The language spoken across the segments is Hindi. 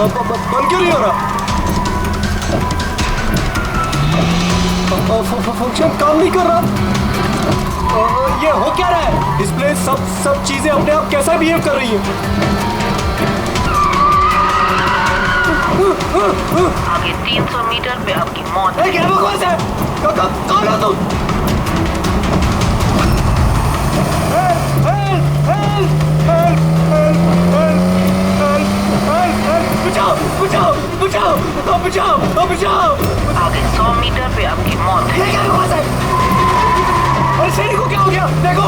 बंद क्यों नहीं हो रहा? फंक्शन काम नहीं कर रहा। ये हो क्या रहा है? डिस्प्ले सब चीजें अपने आप कैसा बिहेव कर रही हैं? आगे 300 मीटर पे आपकी मौत है। क्या बकवास है? कौन हो तुम? बचाओ! आगे 100 मीटर पे आपकी मौत है। क्या बकवास है? अरे शेरी को क्या हो गया? देखो,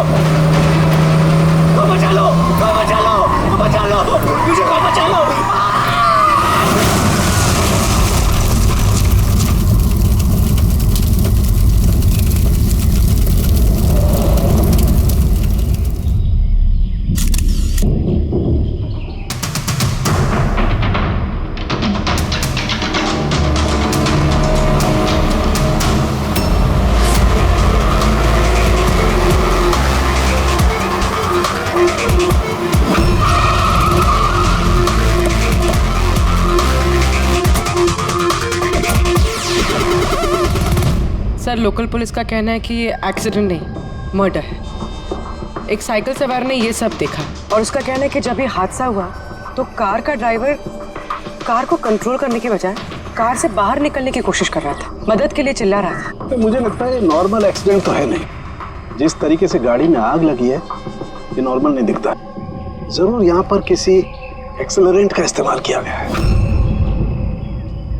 बचा लो, मुझे बचा लो। सर, लोकल पुलिस का कहना है कि ये एक्सीडेंट नहीं, मर्डर है। एक साइकिल सवार ने ये सब देखा और उसका कहना है कि जब ये हादसा हुआ तो कार का ड्राइवर कार को कंट्रोल करने के बजाय कार से बाहर निकलने की कोशिश कर रहा था, मदद के लिए चिल्ला रहा था। तो मुझे लगता है ये नॉर्मल एक्सीडेंट तो है नहीं। जिस तरीके से गाड़ी में आग लगी है ये नॉर्मल नहीं दिखता। जरूर यहाँ पर किसी एक्सेलरेंट का इस्तेमाल किया गया है।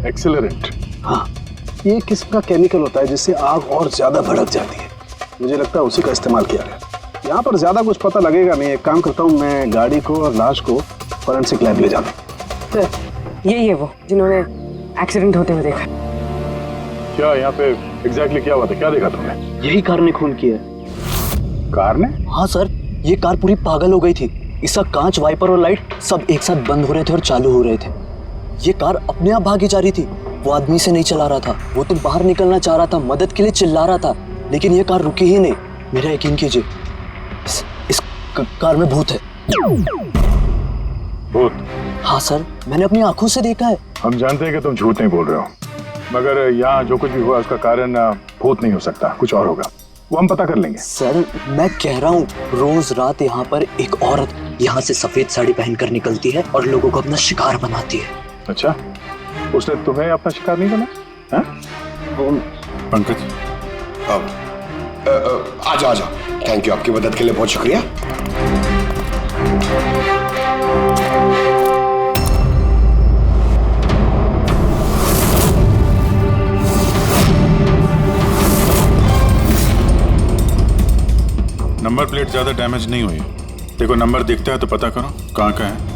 एक्सेलरेंट? हाँ, ये एक किस्म का केमिकल होता है जिससे आग और ज्यादा भड़क जाती है। मुझे लगता है उसी का इस्तेमाल किया गया। यहाँ पर ज्यादा कुछ पता लगेगा नहीं। एक काम करता हूँ, मैं गाड़ी को और लाश को फोरेंसिक लैब ले जाता हूँ। सर, यही है वो जिन्होंने एक्सीडेंट होते हुए देखा। क्या यहाँ पे एग्जैक्टली क्या हुआ था? क्या देखा तुमने? यही कार ने खून किया। कार ने? हाँ सर, ये कार पूरी पागल हो गई थी। इसका कांच, वाइपर और लाइट सब एक साथ बंद हो रहे थे और चालू हो रहे थे। ये कार अपने आप भागी जा रही थी। वो आदमी से नहीं चला रहा था, वो तो बाहर निकलना चाह रहा था, मदद के लिए चिल्ला रहा था, लेकिन ये कार रुकी ही नहीं। मेरा यकीन कीजिए, इस कार में भूत है। भूत? हाँ सर, मैंने अपनी आंखों से देखा है। हम जानते हैं कि तुम झूठ नहीं बोल रहे हो, मगर यहाँ जो कुछ भी हुआ उसका कारण भूत नहीं हो सकता, कुछ और होगा। वो हम पता कर लेंगे। सर, मैं कह रहा हूँ, रोज रात यहाँ पर एक औरत यहाँ से सफेद साड़ी पहनकर निकलती है और लोगों को अपना शिकार बनाती है। अच्छा, उसने तुम्हें अपना शिकार नहीं बना? पंकज, आजा। थैंक यू, आपकी मदद के लिए बहुत शुक्रिया। नंबर प्लेट ज्यादा डैमेज नहीं हुई। देखो, नंबर दिखता है तो पता करो कहाँ का है।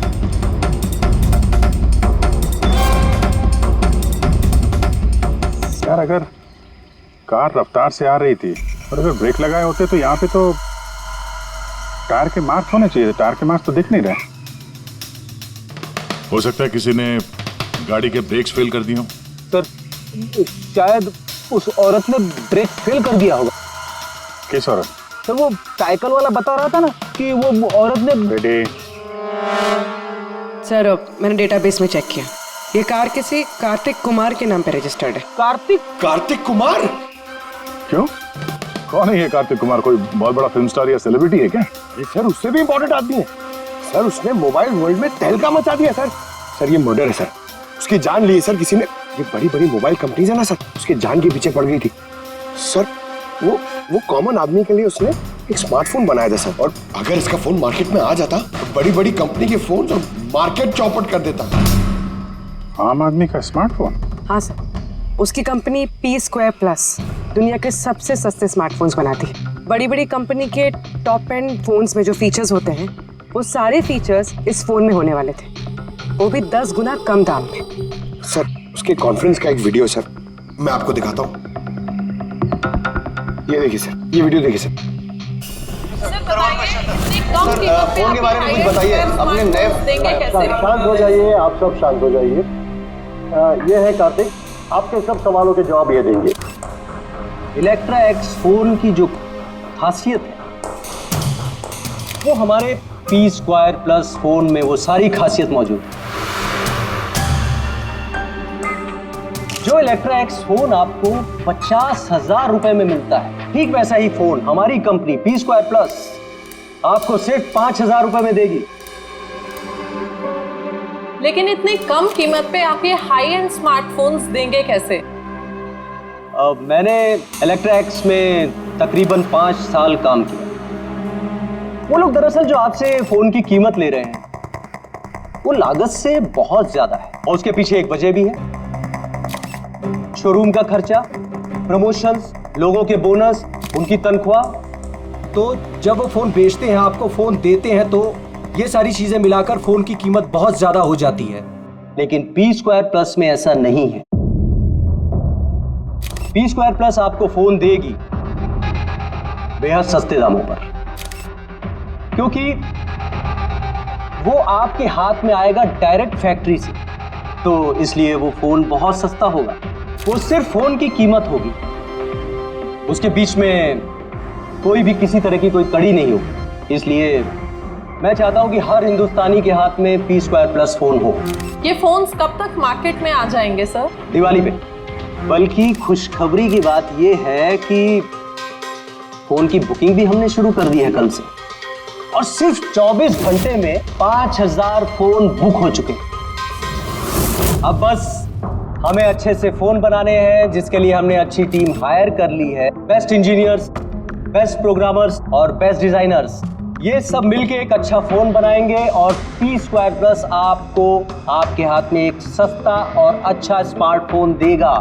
यार, अगर कार रफ्तार से आ रही थी और अगर ब्रेक लगाए होते तो यहाँ पे तो टायर के मार्क्स होने चाहिए। टायर के मार्क्स तो दिख नहीं रहे। हो सकता है किसी ने गाड़ी के ब्रेक्स फेल कर दिए हो। सर, शायद उस औरत ने ब्रेक फेल कर दिया होगा। किस औरत? सर, वो साइकिल वाला बता रहा था ना कि वो औरत ने। बेटे, सर, मैंने डेटाबेस में चेक किया, ये कार किसी कार्तिक कुमार के नाम पे रजिस्टर्ड है। कार्तिक कुमार? क्यों? कौन है ये कार्तिक कुमार? कोई बहुत बड़ा फिल्म स्टार या सेलिब्रिटी है क्या? ये सर उससे भी इम्पोर्टेंट आदमी है सर। उसने मोबाइल वर्ल्ड में तहलका मचा दिया सर। ये मर्डर है सर। उसकी जान ली है सर किसी ने। ये बड़ी मोबाइल कंपनीज है ना सर, उसके जान के पीछे पड़ गई थी सर। वो कॉमन आदमी के लिए उसने एक स्मार्टफोन बनाया था सर। और अगर इसका फोन मार्केट में आ जाता तो बड़ी कंपनी के फोन और मार्केट चौपट कर देता। आम आदमी का स्मार्टफोन? हाँ सर, उसकी कंपनी P2+ दुनिया के सबसे सस्ते स्मार्टफोन्स बनाती है। बड़ी कंपनी के टॉप एंड फोन्स में जो फीचर्स होते हैं वो सारे फीचर्स इस फोन में होने वाले थे, वो भी 10 गुना कम दाम में। सर, उसके कॉन्फ्रेंस का एक वीडियो सर, मैं आपको दिखाता हूँ। ये देखिए सर, ये वीडियो देखिए सर। फोन के बारे में कुछ बताइए, अपने नए। शांत हो जाइए, आप सब शांत हो जाइए। ये है कार्तिक, आपके सब सवालों के जवाब ये देंगे। इलेक्ट्रा एक्स फोन की जो खासियत है वो हमारे P2+ फोन में वो सारी खासियत मौजूद है। जो इलेक्ट्रा एक्स फोन आपको 50,000 रुपए में मिलता है, ठीक वैसा ही फोन हमारी कंपनी पी स्क्वायर प्लस आपको सिर्फ 5,000 रुपए में देगी। लेकिन इतनी कम कीमत पे आप ये हाई एंड स्मार्टफोन्स देंगे कैसे? मैंने इलेक्ट्रा एक्स में तकरीबन 5 साल काम किया। वो लोग दरअसल जो आपसे फोन की कीमत ले रहे हैं वो लागत से बहुत ज्यादा है, और उसके पीछे एक वजह भी है। शोरूम का खर्चा, प्रमोशंस, लोगों के बोनस, उनकी तनख्वाह। तो जब वो फोन बेचते हैं, आपको फोन देते हैं, तो ये सारी चीजें मिलाकर फोन की कीमत बहुत ज्यादा हो जाती है। लेकिन पी स्क्वायर प्लस में ऐसा नहीं है। पी स्क्वायर प्लस आपको फोन देगी बेहद सस्ते दामों पर, क्योंकि वो आपके हाथ में आएगा डायरेक्ट फैक्ट्री से, तो इसलिए वो फोन बहुत सस्ता होगा। वो सिर्फ फोन की कीमत होगी, उसके बीच में कोई भी किसी तरह की कोई कड़ी नहीं होगी। इसलिए मैं चाहता हूं कि हर हिंदुस्तानी के हाथ में पी स्क्वायर प्लस फोन हो। ये फोन्स कब तक मार्केट में आ जाएंगे सर? दिवाली पे। बल्कि खुशखबरी की बात यह है कि फोन की बुकिंग भी हमने शुरू कर दी है कल से, और सिर्फ 24 घंटे में 5,000 फोन बुक हो चुके हैं। अब बस हमें अच्छे से फोन बनाने हैं, जिसके लिए हमने अच्छी टीम हायर कर ली है। बेस्ट इंजीनियर्स, बेस्ट प्रोग्रामर्स और बेस्ट डिजाइनर्स, ये सब मिलके एक अच्छा फोन बनाएंगे, और पी स्क्वायर प्लस आपको आपके हाथ में एक सस्ता और अच्छा स्मार्टफोन देगा।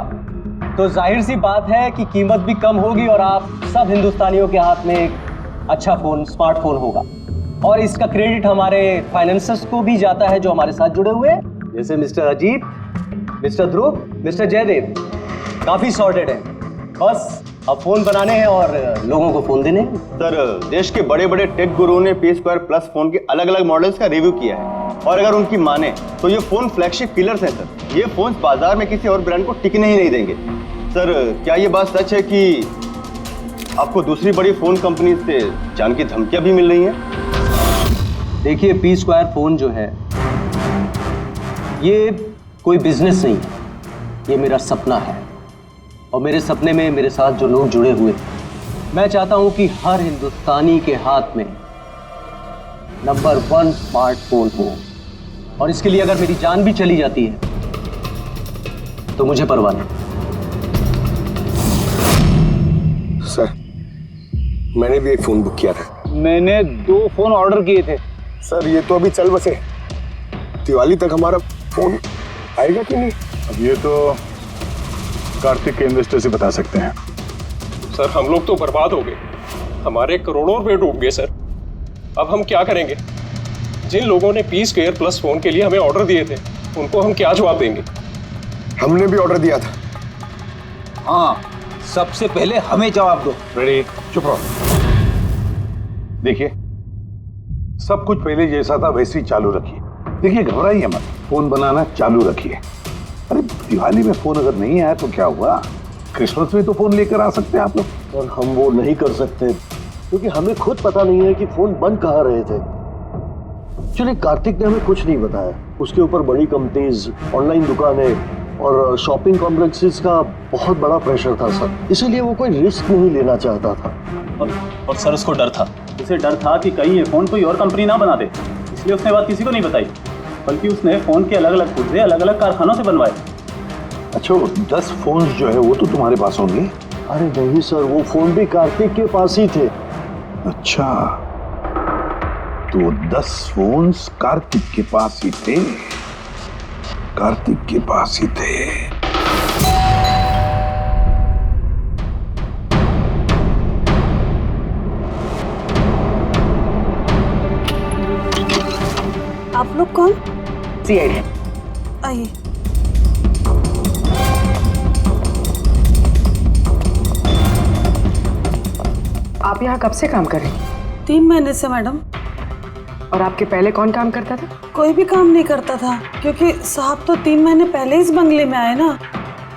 तो जाहिर सी बात है कि कीमत भी कम होगी, और आप सब हिंदुस्तानियों के हाथ में एक अच्छा फोन, स्मार्टफोन होगा। और इसका क्रेडिट हमारे फाइनेंसर्स को भी जाता है जो हमारे साथ जुड़े हुए हैं, जैसे मिस्टर अजीत, मिस्टर ध्रुव, मिस्टर जयदेव। काफी सॉर्टेड है, बस अब फोन बनाने हैं और लोगों को फोन देने हैं। सर, देश के बड़े बड़े टेक गुरुओं ने पी स्क्वायर प्लस फोन के अलग अलग मॉडल्स का रिव्यू किया है, और अगर उनकी माने तो ये फोन फ्लैगशिप किलर्स हैं सर। ये फोन बाजार में किसी और ब्रांड को टिकने ही नहीं देंगे। सर, क्या ये बात सच है कि आपको दूसरी बड़ी फोन कंपनी से जान की धमकियां भी मिल रही हैं? देखिए, पी स्क्वायर फोन जो है ये कोई बिजनेस नहीं है, ये मेरा सपना है, और मेरे सपने में मेरे साथ जो लोग जुड़े हुए हैं, मैं चाहता हूं कि हर हिंदुस्तानी के हाथ में नंबर 1 स्मार्टफोन हो, और इसके लिए अगर मेरी जान भी चली जाती है तो मुझे परवाह नहीं। सर, मैंने भी एक फोन बुक किया था। मैंने 2 फोन ऑर्डर किए थे। सर, ये तो अभी चल बसे, दिवाली तक हमारा फोन आएगा कि नहीं? अब ये तो कार्तिक के इन्वेस्टर से बता सकते हैं। सर, हम लोग तो बर्बाद हो गए, हमारे करोड़ों रुपए डूब गए सर। अब हम क्या करेंगे? जिन लोगों ने पी स्क्वायर प्लस फोन के लिए हमें ऑर्डर दिए थे, उनको हम क्या जवाब देंगे? हमने भी ऑर्डर दिया था। हाँ, सबसे पहले हमें जवाब दो। रेडी, चुप रहो। देखिए, सब कुछ पहले जैसा था वैसे ही चालू रखिए। देखिए, घबराइए मत, फोन बनाना चालू रखिए। अरे, दिवाली में फोन अगर नहीं आया तो क्या हुआ? क्रिसमस में तो फोन लेकर आ सकते हैं आप लोग। और हम वो नहीं कर सकते क्योंकि हमें खुद पता नहीं है कि फोन बन कहाँ रहे थे। एक्चुअली कार्तिक ने हमें कुछ नहीं बताया। उसके ऊपर बड़ी कंपनीज, ऑनलाइन दुकानें और शॉपिंग कॉम्प्लेक्सेस का बहुत बड़ा प्रेशर था सर, इसीलिए वो कोई रिस्क नहीं लेना चाहता था। और सर, उसको डर था। उसे डर था कि कहीं ये फोन कोई और कंपनी ना बना दे, इसलिए उसने बात किसी को नहीं बताई, बल्कि उसने फोन के अलग अलग पुर्जे अलग अलग कारखानों से बनवाए। अच्छा, 10 फोन जो है वो तो तुम्हारे पास होंगे? अरे नहीं सर, वो फोन भी कार्तिक के पास ही थे। अच्छा, तो 10 फोन कार्तिक के पास ही थे। कार्तिक के पास ही थे। आप लोग कौन? सीआईडी। आइए। आप यहाँ कब से काम कर रही? 3 महीने से मैडम। और आपके पहले कौन काम करता था? कोई भी काम नहीं करता था, क्योंकि साहब तो 3 महीने पहले इस बंगले में आए ना।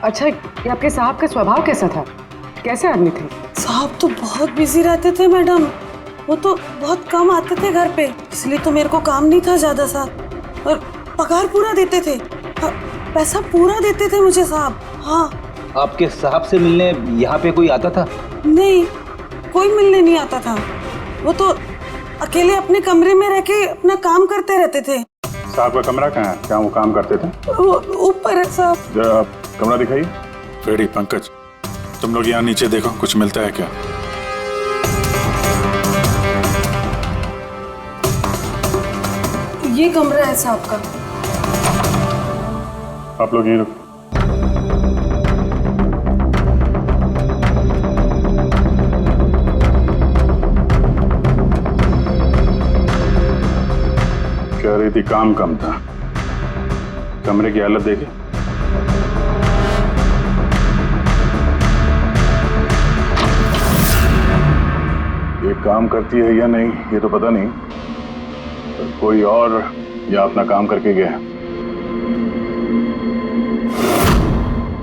अच्छा, ये आपके साहब का स्वभाव कैसा था? कैसे आदमी थे? साहब तो बहुत बिजी रहते थे मैडम, वो तो बहुत कम आते थे घर पे, इसलिए तो मेरे को काम नहीं था ज्यादा सा। और पगार पूरा देते थे, पैसा पूरा देते थे मुझे साहब। हाँ। आपके साहब से मिलने यहाँ पे कोई आता था? नहीं, कोई मिलने नहीं आता था। वो तो अकेले अपने कमरे में रह के अपना काम करते रहते थे। साहब का कमरा कहाँ है? क्या वो काम करते थे? वो ऊपर है साहब। जरा आप कमरा दिखाइए। फ्रेडी, पंकज, तुम लोग यहाँ नीचे देखो, कुछ मिलता है क्या? ये कमरा है साहब का। आप लोग यहीं रुको। कह रही थी काम कम था, कमरे की हालत देखे। ये काम करती है या नहीं ये तो पता नहीं, पर कोई और या अपना काम करके गया।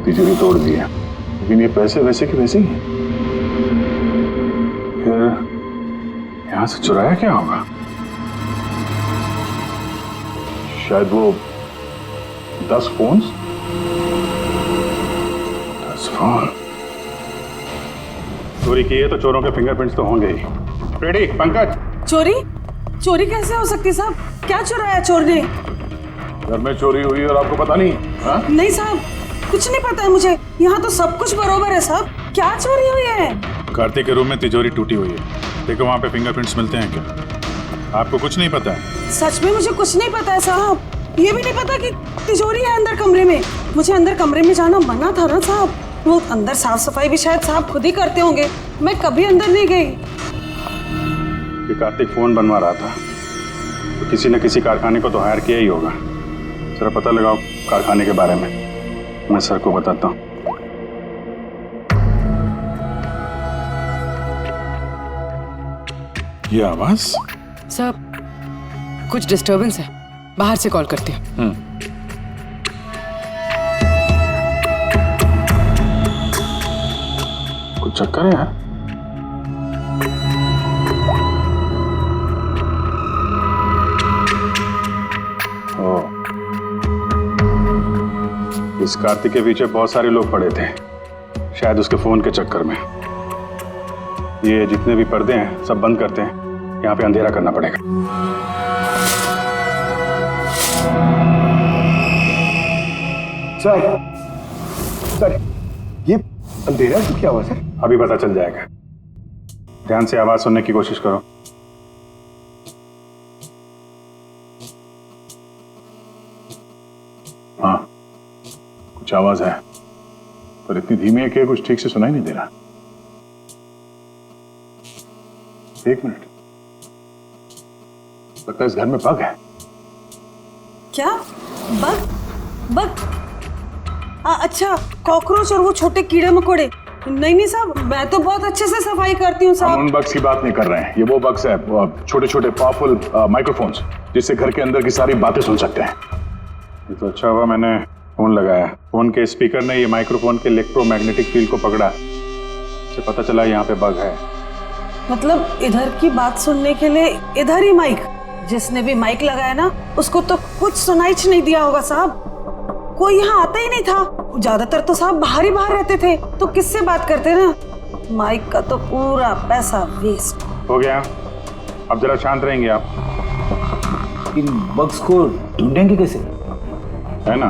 तिजोरी तोड़ दी है, लेकिन ये पैसे वैसे के वैसे ही हैं। फिर यहां से चुराया क्या होगा? शायद वो 10 फोन। चोरी की है तो चोरों के फिंगरप्रिंट्स तो होंगे ही। फ्रेडी, पंकज। चोरी? चोरी कैसे हो सकती साहब? क्या चुराया चोर ने? घर में चोरी हुई और आपको पता नहीं? हा? नहीं साहब, कुछ नहीं पता है मुझे। यहाँ तो सब कुछ बरोबर है साहब। क्या चोरी हुई है? कार्तिक के रूम में तिजोरी टूटी हुई है, देखो वहाँ पे फिंगरप्रिंट्स मिलते हैं क्या? आपको कुछ नहीं पता है? सच में मुझे कुछ नहीं पता है साहब। ये भी नहीं पता कि तिजोरी है अंदर कमरे में। मुझे अंदर कमरे में जाना मना था ना साहब। वो अंदर साफ सफाई भी शायद साहब खुद ही करते होंगे, मैं कभी अंदर नहीं गई। ये कार्तिक फोन बनवा रहा था तो किसी न किसी कारखाने को तो हायर किया ही होगा। जरा पता लगाओ कारखाने के बारे में, मैं सर को बताता हूँ। ये आवाज? सर, कुछ डिस्टरबेंस है, बाहर से कॉल करती हूँ। कुछ चक्कर है यार। इस कार्तिक के पीछे बहुत सारे लोग पड़े थे, शायद उसके फोन के चक्कर में। ये जितने भी पर्दे हैं सब बंद करते हैं, यहाँ पे अंधेरा करना पड़ेगा। सर, ये अंधेरा तो क्या हुआ सर? अभी पता चल जाएगा, ध्यान से आवाज सुनने की कोशिश करो। हाँ, कुछ आवाज है पर इतनी धीमी है कि कुछ ठीक से सुनाई नहीं दे रहा। एक मिनट, लगता है इस घर में बग है। क्या बग? बग? अच्छा, कॉकरोच और वो छोटे कीड़े मकोड़े। नहीं साहब, मैं तो बहुत अच्छे से सफाई करती हूँ साहब। हम उन बग्स की बात नहीं कर रहे हैं, ये वो बग्स है, छोटे छोटे पावरफुल माइक्रोफोन्स जिससे घर के अंदर की सारी बातें सुन सकते हैं। ये तो अच्छा हुआ मैंने फोन लगाया, फोन के स्पीकर ने ये माइक्रोफोन के इलेक्ट्रोमैग्नेटिक फील्ड को पकड़ा, इससे पता चला यहाँ पे बग है। मतलब इधर की बात सुनने के लिए इधर ही माइक? जिसने भी माइक लगाया ना उसको तो कुछ सुनाई नहीं दिया होगा साहब। कोई यहाँ आता ही नहीं था, ज्यादातर तो साहब बाहर ही बाहर रहते थे, तो किससे बात करते ना। माइक का तो पूरा पैसा वेस्ट हो गया। अब जरा शांत रहेंगे आप। इन बग्स को ढूंढेंगे कैसे? है ना,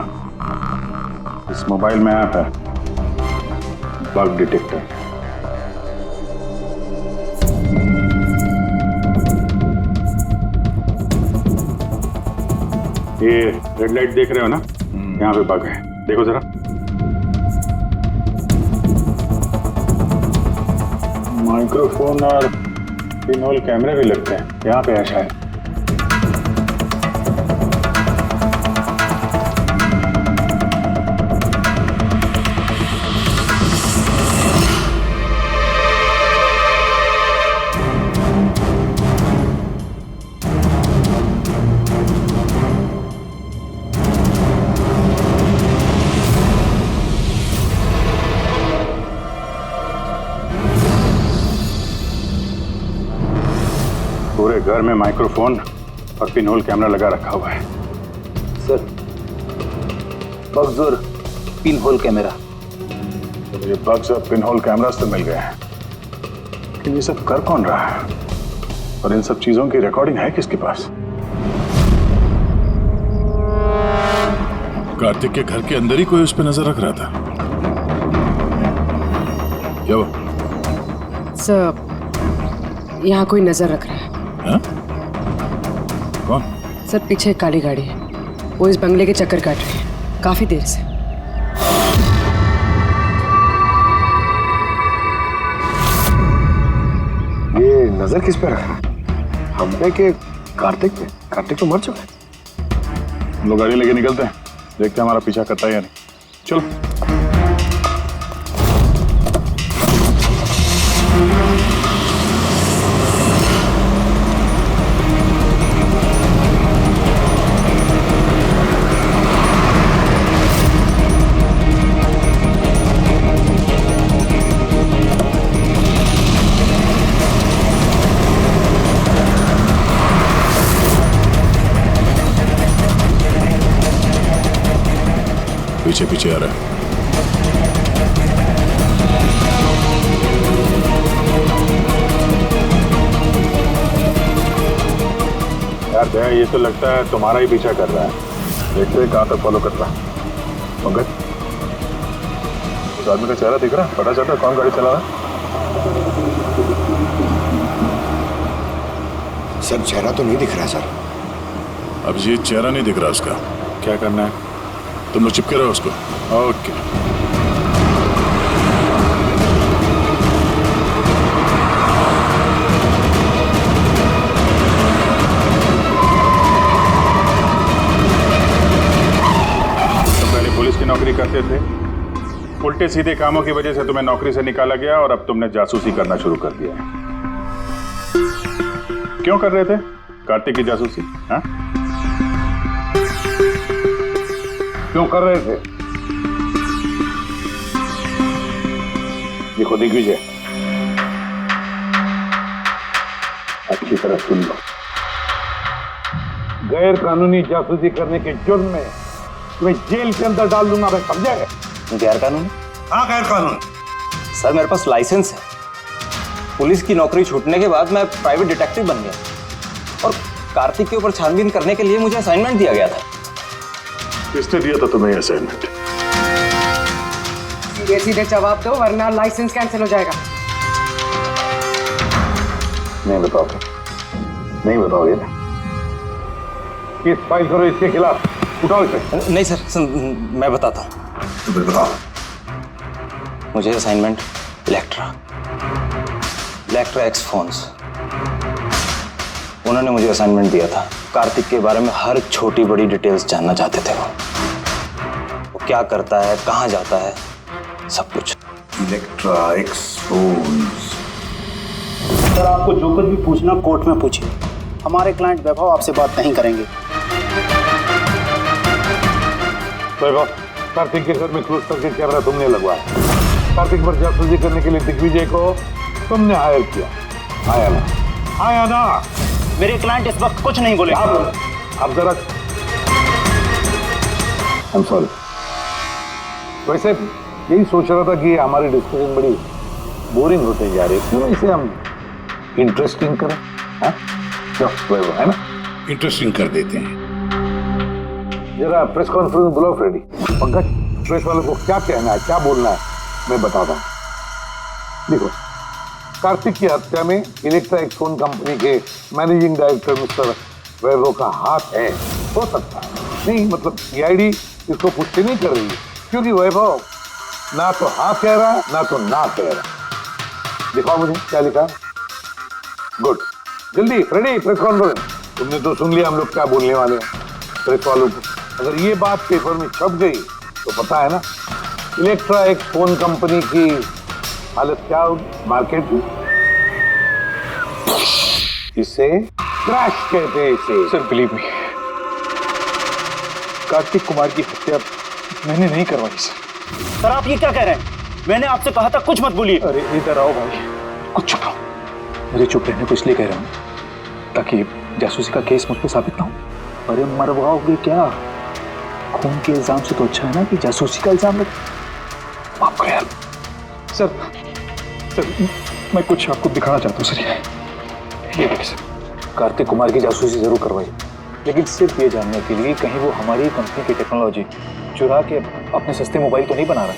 इस मोबाइल में ऐप है बग डिटेक्टर। ये रेड लाइट देख रहे हो ना, यहाँ पे बग है, देखो जरा। माइक्रोफोन और पिनहोल कैमरे भी लगते हैं, यहाँ पे है शायद। पूरे घर में माइक्रोफोन और पिनहोल कैमरा लगा रखा हुआ है। सर, बग्स और पिनहोल कैमरा ये बग्स और पिन होल कैमरास तो मिल गए हैं, लेकिन ये सब कर कौन रहा है और इन सब चीजों की रिकॉर्डिंग है किसके पास? कार्तिक के घर के अंदर ही कोई उस पर नजर रख रहा था क्या? वो सर यहाँ कोई नजर रख रहा है। हाँ? कौन? सर पीछे एक काली गाड़ी है, वो इस बंगले के चक्कर काट रही है काफी देर से। ये नजर किस पे रखा? हम पे के कार्तिक पे? कार्तिक तो मर चुका है। हम लोग गाड़ी लेके निकलते हैं, देखते हैं हमारा पीछा करता है या नहीं। चलो। पीछे पीछे आ रहा है। यार दया, ये तो लगता है तुम्हारा ही पीछा कर रहा है। देखते हैं कहां तक फॉलो कर रहा है। पंकज, उस आदमी का चेहरा दिख रहा है? पता चलता है कौन गाड़ी चला रहा है? सर चेहरा तो नहीं दिख रहा सर। अब ये चेहरा नहीं दिख रहा उसका, क्या करना है? तुम लोग चिपके रहो उसको। ओके। तुम पहले पुलिस की नौकरी करते थे, उल्टे सीधे कामों की वजह से तुम्हें नौकरी से निकाला गया और अब तुमने जासूसी करना शुरू कर दिया है। क्यों कर रहे थे कार्तिक की जासूसी? हाँ? क्यों कर रहे थे? देखो दिग्विजय, अच्छी तरह सुन लो। गैर कानूनी जासूसी करने के जुर्म में तुम्हें जेल के अंदर डाल दूंगा, मैं समझा है? गैर कानूनी? हाँ गैर कानूनी। सर मेरे पास लाइसेंस है। पुलिस की नौकरी छूटने के बाद मैं प्राइवेट डिटेक्टिव बन गया और कार्तिक के ऊपर छानबीन करने के लिए मुझे असाइनमेंट दिया गया था। किसने दिया था तुम्हें असाइनमेंट? सीधे सीधे जवाब दो वरना लाइसेंस कैंसिल हो जाएगा। नहीं बताओगे? नहीं बताओगे ना? केस फाइल करो इसके खिलाफ, उठाओ इसे। नहीं सर, मैं बताता हूँ। तो बताओ। मुझे असाइनमेंट इलेक्ट्रा एक्स फोन्स, उन्होंने मुझे असाइनमेंट दिया था। कार्तिक के बारे में हर छोटी बड़ी डिटेल्स जानना चाहते थे। वो क्या करता है, कहाँ जाता है, सब कुछ। Electra x phones. सर आपको जो कुछ भी पूछना कोर्ट में पूछिए, हमारे क्लाइंट वैभव आपसे बात नहीं करेंगे। वैभव, कार्तिक के घर में क्लोज करके कैमरा तुमने लगवाया। कार्तिक पर जासूसी करने के लिए दिग्विजय को तुमने हायर किया। आया ना? मेरे क्लाइंट इस वक्त कुछ नहीं बोले। अब जरा I'm sorry। वैसे यही सोच रहा था कि हमारी डिस्कशन बड़ी बोरिंग होते जा रही है, क्यों इसे हम इंटरेस्टिंग करें? हाँ? है ना? इंटरेस्टिंग कर देते हैं। जरा प्रेस कॉन्फ्रेंस बुलाओ फ्रेडी। पंकज, प्रेस वालों को क्या कहना है, क्या बोलना है, मैं बताता हूँ। देखो, कार्तिक की हत्या में इलेक्ट्रा एक्स फोन कंपनी के मैनेजिंग डायरेक्टर मिस्टर वैभव का हाथ है, हो सकता है। नहीं मतलब सीआईडी इसको पुष्टि नहीं कर रही है, क्योंकि वैभव ना तो हाँ कह रहा है ना तो ना कह रहा। दिखाओ मुझे क्या लिखा। गुड, जल्दी फ्रेडी प्रेस कॉन्फ्रेंस। तुमने तो सुन लिया हम लोग क्या बोलने वाले हैं प्रेस वालों को। अगर ये बात पेपर में छप गई तो पता है ना इलेक्ट्रा एक्स फोन कंपनी की हालत क्या होगी मार्केट में। इसे क्रैश कहते हैं इसे। Sir believe me, Kartik Kumar की हत्या मैंने नहीं करवाई सर। सर आप ये क्या कह रहे हैं? मैंने आपसे कहा था कुछ मत बोलिए। अरे इधर आओ भाई, कुछ चुप रहो। मुझे चुप रहने को इसलिए कह रहा हूँ ताकि जासूसी का केस मुझ पर साबित ना हो। अरे मरवाओगे क्या? खून के इल्जाम से तो अच्छा है ना कि जासूसी का इल्जाम लगे। माफ करो यार, सर मैं कुछ आपको दिखाना चाहता हूँ सर। ये देखिए सर, कार्तिक कुमार की जासूसी जरूर करवाई, लेकिन सिर्फ ये जानने के लिए कहीं वो हमारी कंपनी की टेक्नोलॉजी चुरा के अपने सस्ते मोबाइल तो नहीं बना रहा।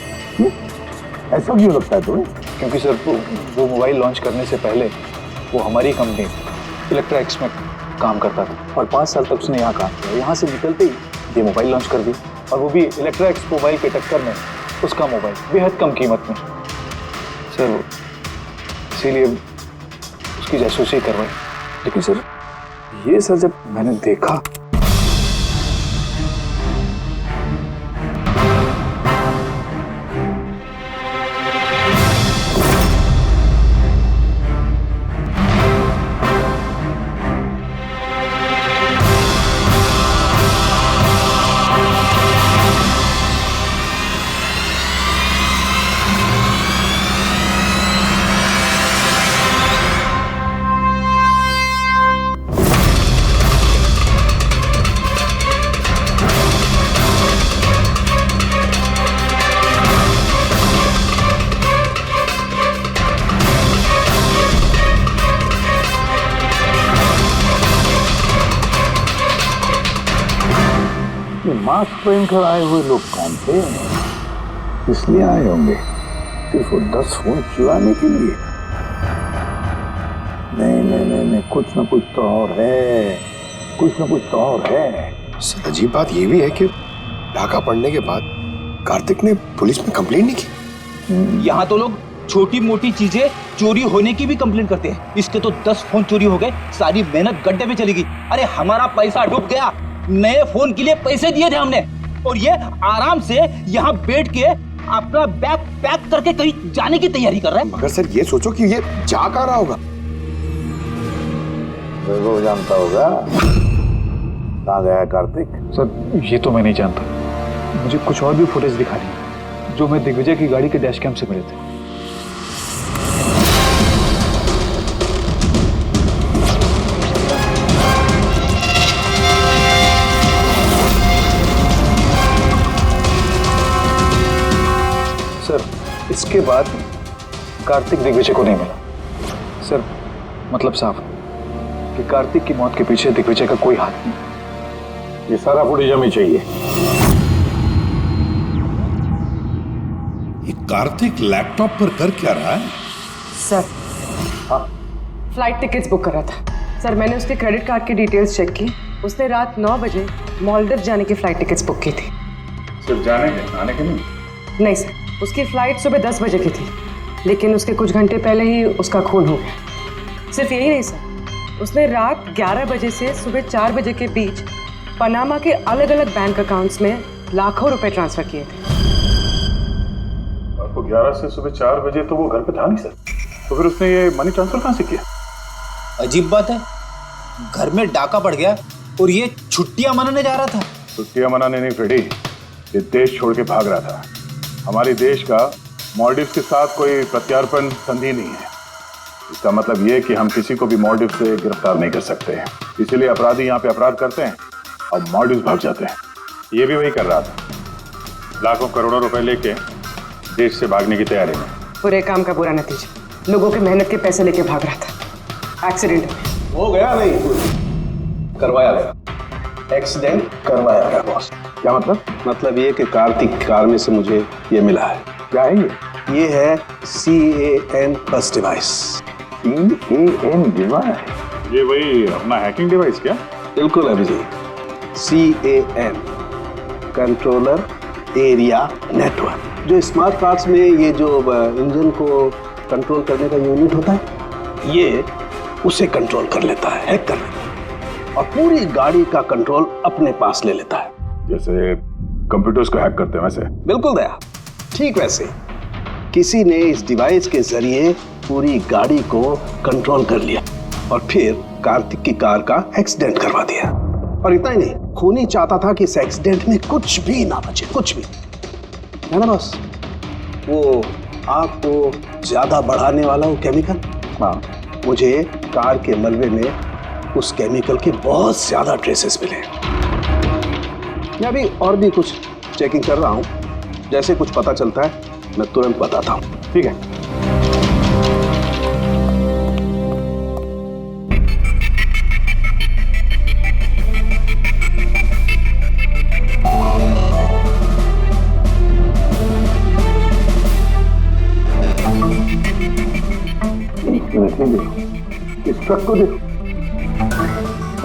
ऐसा क्यों लगता है तुम्हें? क्योंकि सर वो मोबाइल लॉन्च करने से पहले वो हमारी कंपनी इलेक्ट्रा एक्स में काम करता था और 5 साल तक उसने यहाँ काम किया। यहाँ से निकलते ही ये मोबाइल लॉन्च कर दी, और वो भी इलेक्ट्रा एक्स मोबाइल के टक्कर में उसका मोबाइल बेहद कम कीमत में। सर इसीलिए उसकी जासूसी करवाई। लेकिन सर ये सर जब मैंने देखा मास्क पहनकर आए हुए लोग कौन थे? इसलिए आए होंगे सिर्फ वो 10 फोन चुराने के लिए? नहीं, कुछ ना कुछ तो और है, कुछ ना कुछ तो और है। सर अजीब बात ये भी है कि डाका पड़ने के बाद कार्तिक ने पुलिस में कंप्लेंट नहीं की। यहाँ तो लोग छोटी मोटी चीजें चोरी होने की भी कंप्लेन करते हैं। इसके तो 10 फोन चोरी हो गए, सारी मेहनत गड्ढे में चली गई। अरे हमारा पैसा डूब गया, नए फोन के लिए पैसे दिए थे हमने, और ये आराम से यहाँ बैठ के अपना बैग पैक करके कहीं जाने की तैयारी कर रहा है। मगर सर ये सोचो कि ये जा कहाँ रहा होगा? वो जानता होगा कहाँ गया है कार्तिक। सर ये तो मैं नहीं जानता, मुझे कुछ और भी फुटेज दिखा दी जो मैं दिग्विजय की गाड़ी के डैश कैम से मिले थे। सर इसके बाद कार्तिक दिग्विजय को नहीं मिला। सर मतलब साफ कि कार्तिक की मौत के पीछे दिग्विजय का कोई हाथ नहीं। ये सारा फुटेज हमें चाहिए। ये कार्तिक लैपटॉप पर कर क्या रहा है? सर फ्लाइट टिकट्स बुक कर रहा था। सर मैंने उसके क्रेडिट कार्ड की डिटेल्स चेक की, उसने रात 9 बजे मालदीव जाने की फ्लाइट टिकट्स बुक की थी। सिर्फ जाने के, आने के नहीं? नहीं सर, उसकी फ्लाइट सुबह 10 बजे की थी, लेकिन उसके कुछ घंटे पहले ही उसका खून हो गया। सिर्फ यही नहीं सर, उसने रात 11 बजे से सुबह 4 बजे के बीच पनामा के अलग अलग बैंक अकाउंट्स में लाखों रुपए ट्रांसफर किए थे। आपको 11 से सुबह 4 बजे तो वो घर पे था नहीं सर, तो फिर उसने ये मनी ट्रांसफर कहाँ से किया? अजीब बात है, घर में डाका पड़ गया और ये छुट्टियां मनाने जा रहा था। छुट्टियां मनाने नहीं फ्रेडी, ये देश छोड़ के भाग रहा था। हमारे देश का मालदीव के साथ कोई प्रत्यार्पण संधि नहीं है। इसका मतलब ये कि हम किसी को भी मालदीव से गिरफ्तार नहीं कर सकते हैं, इसीलिए अपराधी यहाँ पे अपराध करते हैं और मालदीव भाग जाते हैं। ये भी वही कर रहा था, लाखों करोड़ों रुपए लेके देश से भागने की तैयारी में। बुरे काम का बुरा नतीजा, लोगों के मेहनत के पैसे लेके भाग रहा था। एक्सीडेंट हो गया नहीं, करवाया गया। एक्सीडेंट करवाया गया बॉस। क्या मतलब? मतलब ये कि कार्तिक कार में से मुझे ये मिला है। क्या है ये? ये है CAN बस डिवाइस। CAN device? ये वही अपना हैकिंग डिवाइस क्या? बिल्कुल Abhijit, CAN controller area network. जो स्मार्ट कार्ड्स में ये जो इंजन को कंट्रोल करने का यूनिट होता है, ये उसे कंट्रोल कर लेता है, हैक कर लेता है, और पूरी गाड़ी का कंट्रोल अपने पास ले लेता है। जैसे कंप्यूटर्स को हैक करते हैं वैसे? बिल्कुल दया, ठीक वैसे किसी ने इस डिवाइस के जरिए पूरी गाड़ी को कंट्रोल कर लिया और फिर कार्तिक की कार का एक्सीडेंट करवा दिया। और इतना ही नहीं, खूनी चाहता था कि इस एक्सीडेंट में कुछ भी ना बचे, कुछ भी, है ना बॉस? वो आग को ज्यादा बढ़ाने वाला वो केमिकल, हाँ, मुझे कार के मलबे में उस केमिकल के बहुत ज्यादा ट्रेसेस मिले। मैं अभी और भी कुछ चेकिंग कर रहा हूँ, जैसे कुछ पता चलता है मैं तुरंत बताता हूँ। ठीक है। ट्रक को देखो,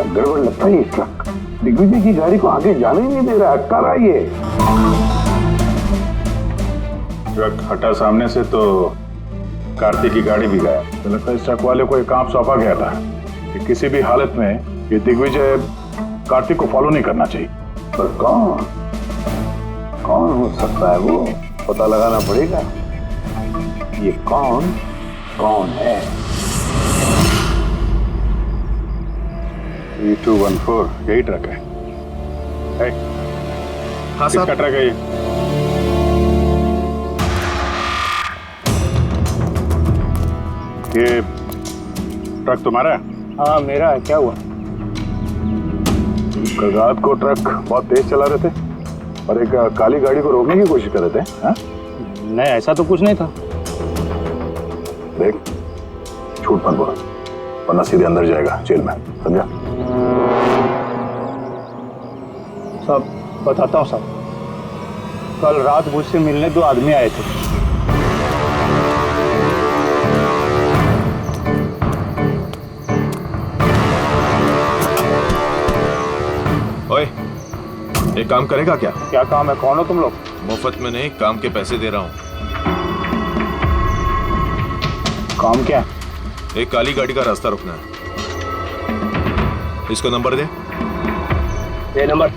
गड़बड़ लगता है ये ट्रक। दिग्विजय की गाड़ी को आगे जाने ही नहीं दे रहा, अटका रहा है ये। ट्रक हटा सामने से तो कार्तिक की गाड़ी भी गया। तो लगता है इस ट्रक वाले को एक काम सौंपा गया था कि किसी भी हालत में ये दिग्विजय कार्तिक को फॉलो नहीं करना चाहिए। पर कौन कौन हो सकता है वो, पता लगाना पड़ेगा। ये कौन कौन है? 3214 यही ट्रक है। हाँ साहब। किसका ट्रक है ये? ये ट्रक तुम्हारा है? हाँ मेरा है, क्या हुआ? कल रात को ट्रक बहुत तेज चला रहे थे और एक काली गाड़ी को रोकने की कोशिश कर रहे थे। हाँ? नहीं ऐसा तो कुछ नहीं था। देख, झूठ मत बोल वरना सीधे अंदर जाएगा जेल में, समझा? सब बताता हूँ सब। कल रात मुझसे मिलने 2 आदमी आए थे। ओए, एक काम करेगा क्या? क्या काम है? कौन हो तुम लोग? मुफ्त में नहीं, काम के पैसे दे रहा हूँ। काम क्या? एक काली गाड़ी का रास्ता रोकना है। इसको नंबर दे। ये नंबर।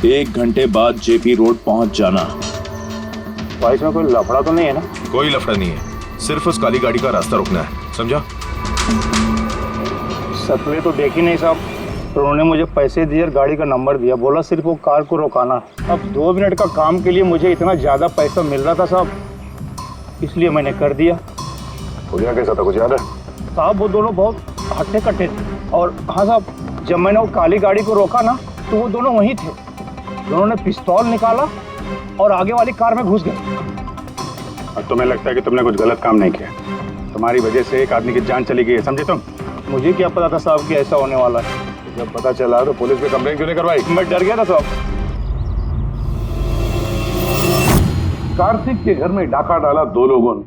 1 घंटे बाद जेपी रोड पहुंच जाना। भाई इसमें कोई लफड़ा तो नहीं है ना? कोई लफड़ा नहीं है, सिर्फ उस काली गाड़ी का रास्ता रोकना है, समझा? सपने तो देखी नहीं साहब, तो उन्होंने मुझे पैसे दिए और गाड़ी का नंबर दिया, बोला सिर्फ वो कार को रोकाना। अब 2 मिनट का काम के लिए मुझे इतना ज्यादा पैसा मिल रहा था साहब, इसलिए मैंने कर दिया। हुलिया कैसा था, कुछ याद है? साहब वो दोनों बहुत हट्टे कट्टे थे। और हाँ साहब, जब मैंने वो काली गाड़ी को रोका ना तो वो दोनों वहीं थे। उन्होंने पिस्तौल निकाला और आगे वाली कार में घुस गए। और तुम्हें लगता है कि तुमने कुछ गलत काम नहीं किया? तुम्हारी वजह से एक आदमी की जान चली गई है, समझे तुम? मुझे क्या पता था साहब कि ऐसा होने वाला है। जब पता चला तो पुलिस में कंप्लेंट क्यों नहीं करवाई? मैं डर गया था साहब। कार्तिक के घर में डाका डाला 2 लोगों ने।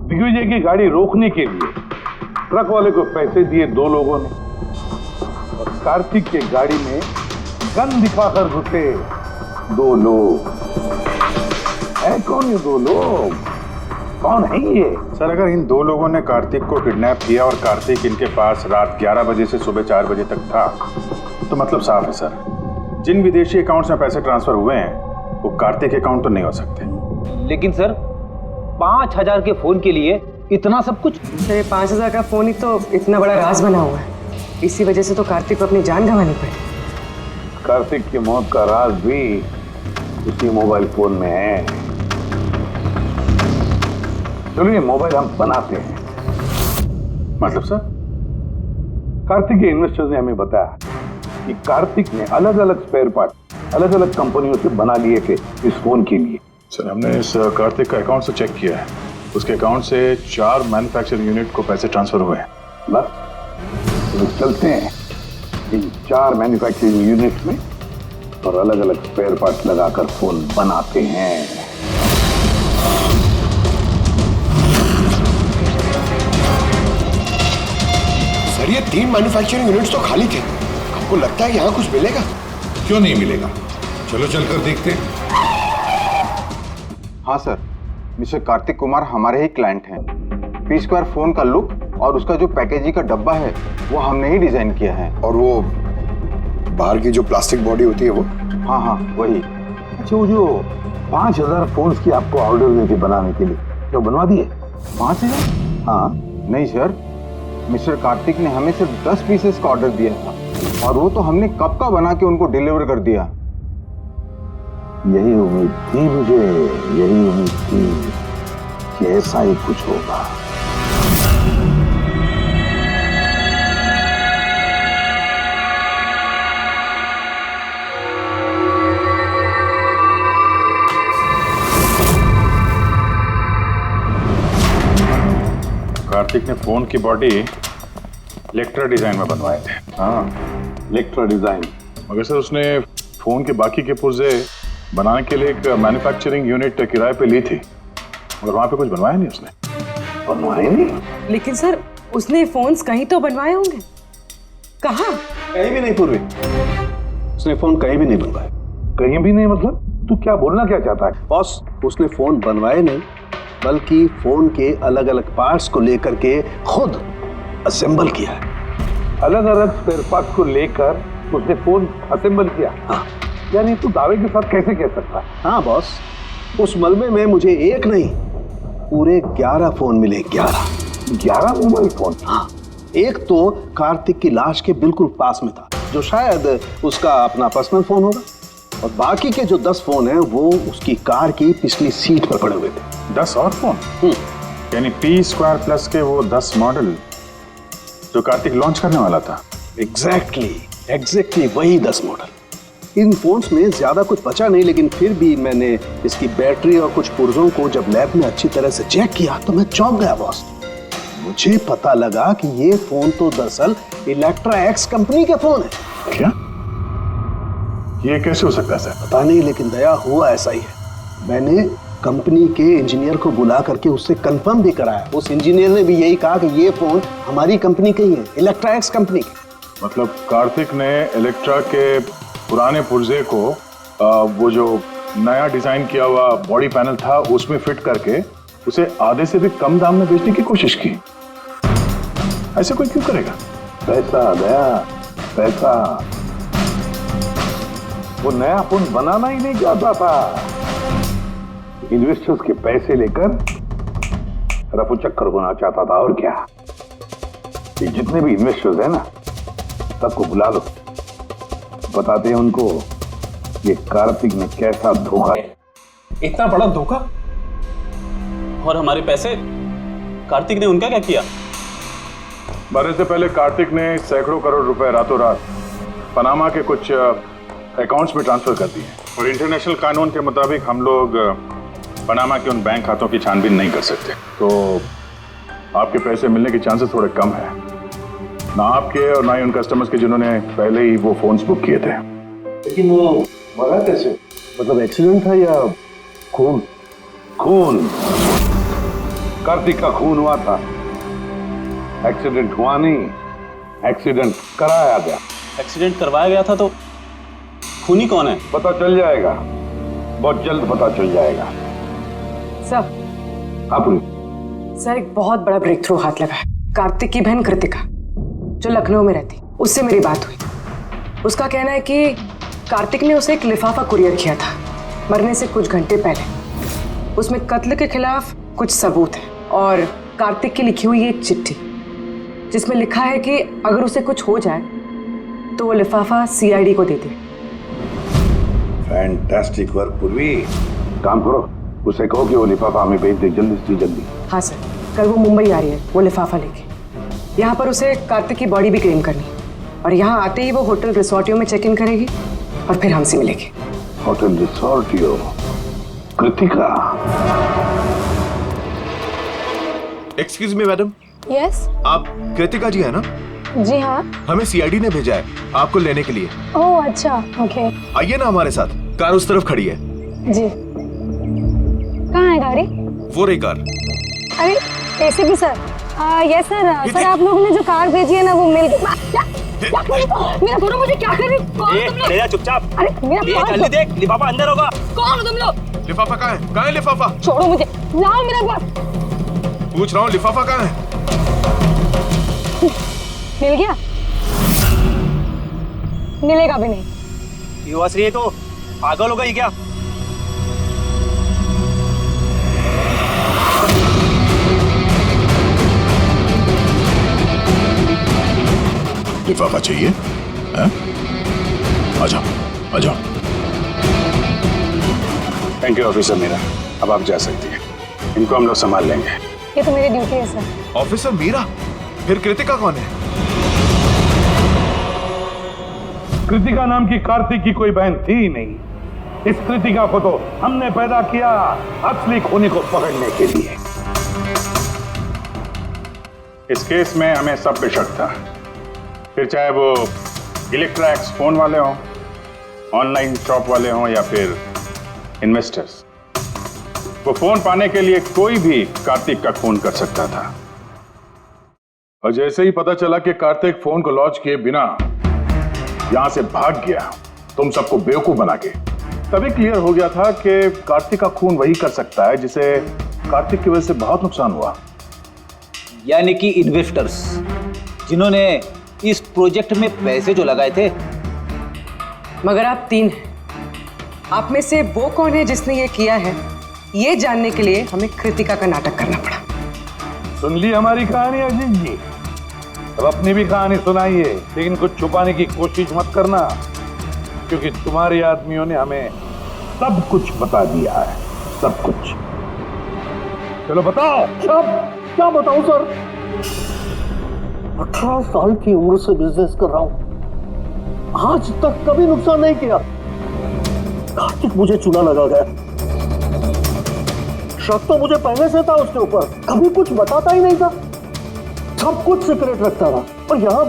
दिग्विजय की गाड़ी रोकने के लिए ट्रक वाले को पैसे दिए 2 लोगों ने, और कार्तिक के गाड़ी में गन दिखाकर घुसे 2 लोग। है कौन ये 2 लोग? कौन है ये? सर, अगर इन 2 लोगों ने कार्तिक को किडनैप किया और कार्तिक इनके पास रात 11 बजे से सुबह 4 बजे तक था, तो मतलब साफ है सर, जिन विदेशी अकाउंट्स में पैसे ट्रांसफर हुए हैं वो कार्तिक अकाउंट तो नहीं हो सकते। लेकिन सर 5000 के फोन के लिए इतना सब कुछ? सर ये 5000 का फोन ही तो इतना बड़ा राज बना हुआ है, इसी वजह से तो कार्तिक को अपनी जान गंवानी पड़ी। कार्तिक की मौत का राज भी उसी मोबाइल फोन में है। चलो ये मोबाइल हम बनाते हैं। मतलब सर? कार्तिक के इन्वेस्टर्स ने हमें बताया कि कार्तिक ने अलग अलग स्पेयर पार्ट अलग अलग कंपनियों से बना लिए थे इस फोन के लिए। सर, हमने इस कार्तिक का अकाउंट से चेक किया है, उसके अकाउंट से 4 मैन्युफैक्चरिंग यूनिट को पैसे ट्रांसफर हुए हैं। बस तो चलते हैं इन 4 मैन्युफैक्चरिंग यूनिट में और अलग अलग स्पेयर पार्ट लगाकर फोन बनाते हैं। सर ये 3 मैन्युफैक्चरिंग यूनिट्स तो खाली थे, आपको लगता है यहाँ कुछ मिलेगा? क्यों नहीं मिलेगा, चलो चलकर देखते हैं। हाँ सर, मिस्टर कार्तिक कुमार हमारे ही क्लाइंट हैं। पी स्क्वायर फोन का लुक और उसका जो पैकेजिंग का डब्बा है वो हमने ही डिजाइन किया है। और वो बाहर की जो प्लास्टिक बॉडी होती है वो? हाँ हाँ वही। अच्छा, वो जो 5000 फोन्स की आपको ऑर्डर दी थी बनाने के लिए, तो बनवा दिए? 5000? हाँ नहीं सर, मिस्टर कार्तिक ने हमें सिर्फ 10 पीसेस का ऑर्डर दिया था और वो तो हमने कब का बना के उनको डिलीवर कर दिया। यही उम्मीद थी मुझे, यही उम्मीद थी कि ऐसा ही कुछ होगा। कार्तिक ने फोन की बॉडी इलेक्ट्रा डिजाइन में बनवाए थे। हाँ, इलेक्ट्रा डिजाइन। मगर सर उसने फोन के बाकी के पुर्जे बनाने के लिए एक मैन्युफैक्चरिंग यूनिट किराए पे ली थी, मगर वहां पे कुछ बनवाया नहीं उसने। बनवाया नहीं? लेकिन सर उसने फोन्स कहीं तो बनवाए होंगे। कहाँ? कहीं भी नहीं पूर्वी, उसने फोन कहीं भी नहीं बनवाए। कहीं भी नहीं मतलब? तू क्या बोलना क्या चाहता है? बॉस, उसने फोन बनवाए नहीं, बल्कि फोन के अलग अलग पार्ट्स को लेकर के खुद असेंबल किया है। अलग अलग स्पेयर पार्ट्स को लेकर उसने फोन असेंबल किया? हाँ। यानी तू दावे के साथ कैसे कह सकता है? हाँ बॉस, उस मलबे में मुझे एक नहीं पूरे 11 फोन मिले। 11 मोबाइल फोन? हाँ। एक तो कार्तिक की लाश के बिल्कुल पास में था, जो शायद उसका अपना पर्सनल फोन होगा, और बाकी के जो 10 फोन हैं वो उसकी कार की पिछली सीट पर पड़े हुए थे। 10 और फोन? यानी P² के वो 10 मॉडल जो कार्तिक लॉन्च करने वाला था। एग्जैक्टली वही 10 मॉडल। इन फोन्स में ज्यादा कुछ बचा नहीं, लेकिन फिर भी मैंने इसकी बैटरी और कुछ पुर्जों को जब लैब में अच्छी तरह से चेक किया तो मैं चौंक गया बॉस। मुझे पता लगा कि ये फोन तो दरअसल इलेक्ट्रा एक्स कंपनी के फोन है। क्या? ये कैसे हो सकता है सर? पता नहीं, लेकिन दया हुआ ऐसा ही है। मैंने कंपनी के इंजीनियर को बुला करके उससे कंफर्म भी कराया। उस इंजीनियर ने भी यही कहा कि ये फोन हमारी कंपनी के ही है, इलेक्ट्रा एक्स कंपनी के। मतलब कार्तिक ने इलेक्ट्रा के पुराने पुर्जे को वो जो नया डिजाइन किया हुआ बॉडी पैनल था उसमें फिट करके उसे आधे से भी कम दाम में बेचने की कोशिश की। ऐसे कोई क्यों करेगा? पैसा दया, पैसा। वो नया फोन बनाना ही नहीं चाहता था, इन्वेस्टर्स के पैसे लेकर रफू चक्कर होना चाहता था। और क्या, ये जितने भी इन्वेस्टर्स हैं ना, सबको बुला लो, बताते हैं उनको ये कार्तिक ने कैसा धोखा। इतना बड़ा धोखा? और हमारे पैसे? कार्तिक ने उनका क्या किया? मरने से पहले कार्तिक ने सैकड़ों करोड़ रुपए रातों रात पनामा के कुछ अकाउंट्स में ट्रांसफर कर दिए, और इंटरनेशनल कानून के मुताबिक हम लोग पनामा के उन बैंक खातों की छानबीन नहीं कर सकते। तो आपके पैसे मिलने के चांसेस थोड़े कम है, ना आपके और ना ही उन कस्टमर्स के जिन्होंने पहले ही वो फोन्स बुक किए थे। लेकिन वो मरा कैसे? मतलब एक्सीडेंट था या खून? खून, कार्तिक का खून हुआ था। एक्सीडेंट हुआ नहीं, एक्सीडेंट कराया गया। एक्सीडेंट करवाया गया था तो खूनी कौन है? पता चल जाएगा, बहुत जल्द पता चल जाएगा। सर। हाँ सर, एक बहुत बड़ा ब्रेक थ्रू हाथ लगा है। कार्तिक की बहन कृतिका, जो लखनऊ में रहती, उससे मेरी बात हुई। उसका कहना है कि कार्तिक ने उसे एक लिफाफा कुरियर किया था मरने से कुछ घंटे पहले। उसमें कत्ल के खिलाफ कुछ सबूत है और कार्तिक की लिखी हुई एक चिट्ठी जिसमें लिखा है कि अगर उसे कुछ हो जाए तो वो लिफाफा CID को दे दे। फैंटास्टिक वर्क पूर्वी। काम करो, उसे कहो कि वो लिफाफा हमें भेज दे जल्दी से जल्दी। हाँ सर, कल वो मुंबई आ रही है वो लिफाफा लेके। यहाँ पर उसे कार्तिक की बॉडी भी क्लेम करनी, और यहाँ आते ही वो होटल रिसोर्टियो में चेक इन करेगी और फिर हमसे मिलेगी। होटल रिसोर्टियो? Kritika? Excuse me madam. Yes. आप कृतिका जी है ना? जी हाँ। हमें CID ने भेजा है आपको लेने के लिए। ओह अच्छा, ओके। आइए ना हमारे साथ, कार उस तरफ खड़ी है। जी। कहाँ है गाड़ी? वो रही कार। अरे ACP sir. Yes sir. Sir आप लोगों ने जो कार भेजी है ना वो मिल मेरा फोन मुझे क्या कर रही? कौन हो तुम लोग? चुपचाप। अरे मेरा जल्दी देख, लिफाफा अंदर होगा। कौन हो तुम लोग? लिफाफा कहाँ है? कहाँ है लिफाफा? छोड़ो मुझे, लाओ मेरा पास। पूछ रहा हूँ लिफाफा कहाँ है? मिल गया? मिलेगा भी नहीं। युवाश्री तो पागल हो गई क्या? लिफाफा चाहिए? आ जाओ, आ जाओ। थैंक यू ऑफिसर मीरा, अब आप जा सकती हैं। इनको हम लोग संभाल लेंगे। ये तो मेरी ड्यूटी है सर। ऑफिसर मीरा? फिर कृतिका कौन है? कृतिका नाम की कार्तिक की कोई बहन थी ही नहीं। इस कृतिका को तो हमने पैदा किया असली खूनी को पकड़ने के लिए। इस केस में हमें सब पे शक था, फिर चाहे वो इलेक्ट्रा एक्स फोन वाले हों, ऑनलाइन शॉप वाले हों या फिर इन्वेस्टर्स। वो फोन पाने के लिए कोई भी कार्तिक का खून कर सकता था। और जैसे ही पता चला कि कार्तिक फोन को लॉन्च किए बिना यहां से भाग गया तुम सबको बेवकूफ बना के, तभी क्लियर हो गया था कि कार्तिक का खून वही कर सकता है जिसे कार्तिक की वजह से बहुत नुकसान हुआ। यानी कि इन्वेस्टर्स जिन्होंने इस प्रोजेक्ट में पैसे जो लगाए थे। मगर आप 3 हैं, आप में से वो कौन है जिसने ये किया है, ये जानने के लिए हमें कृतिका का नाटक करना पड़ा। सुन ली हमारी कहानी अजीत जी, अब अपनी भी कहानी सुनाइए, लेकिन कुछ छुपाने की कोशिश मत करना, क्योंकि तुम्हारे आदमियों ने हमें सब कुछ बता दिया है, सब कुछ। चलो बताओ। क्या बताऊं सर? 18 साल की उम्र से बिजनेस कर रहा हूं, आज तक कभी नुकसान नहीं किया। कार्तिक मुझे चूना लगा गया, शक तो मुझे पहले से था उसके ऊपर, कभी कुछ बताता ही नहीं था, सब कुछ सीक्रेट रखता था। और यहाँ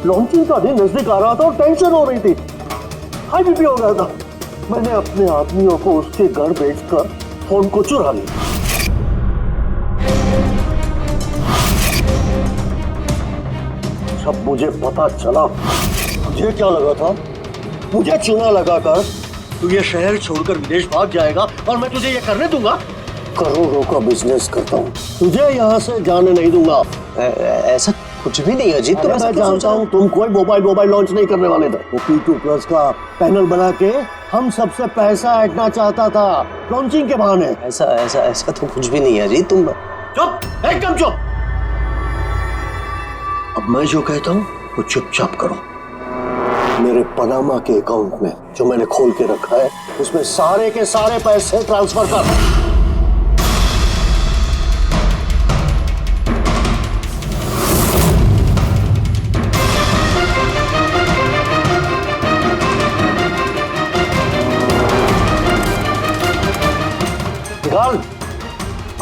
लॉन्चिंग का दिन नजदीक आ रहा था और टेंशन हो रही थी, हाई बीपी हो गया था। मैंने अपने आदमियों को उसके घर भेजकर फोन को चुरा लिया। जब मुझे पता चला, मुझे क्या लगा था, मुझे चूना लगाकर तू ये शहर छोड़कर विदेश भाग जाएगा और मैं तुझे ये करने दूंगा। करोड़ों का बिजनेस करता हूँ, तुझे यहाँ से जाने नहीं दूंगा। ऐसा कुछ भी नहीं अजीत, मैं जानता हूँ तुम कोई मोबाइल लॉन्च नहीं करने वाले थे। वो P2+ का पैनल बना के हम सबसे पैसा ऐंठना चाहता था लॉन्चिंग के बहाने। ऐसा तो कुछ भी नहीं है अजीत, तुम चुप, एकदम चुप। अब मैं जो कहता हूँ वो चुपचाप करो। मेरे पनामा के अकाउंट में जो मैंने खोल के रखा है, उसमें सारे के सारे पैसे ट्रांसफर कर।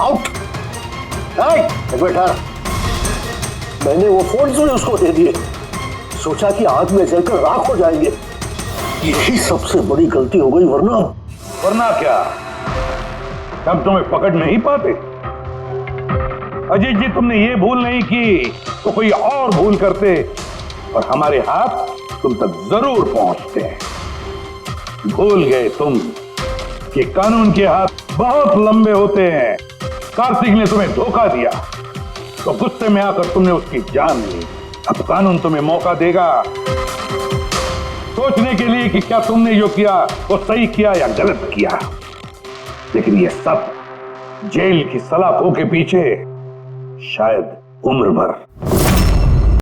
आउट। बेटा, मैंने वो फोन जो उसको दे दिए, सोचा कि आग में जलकर राख हो जाएंगे। यही सबसे बड़ी गलती हो गई, वरना क्या तब तुम्हें पकड़ नहीं पाते। अजीत जी, तुमने ये भूल नहीं की तो कोई और भूल करते और हमारे हाथ तुम तक जरूर पहुंचते। भूल गए तुम कि कानून के हाथ बहुत लंबे होते हैं। कार्तिक ने तुम्हें धोखा दिया तो गुस्से में आकर तुमने उसकी जान ली। अब कानून तुम्हें मौका देगा सोचने के लिए कि क्या तुमने जो किया वो सही किया या गलत किया। लेकिन ये सब जेल की सलाखों के पीछे शायद उम्र भर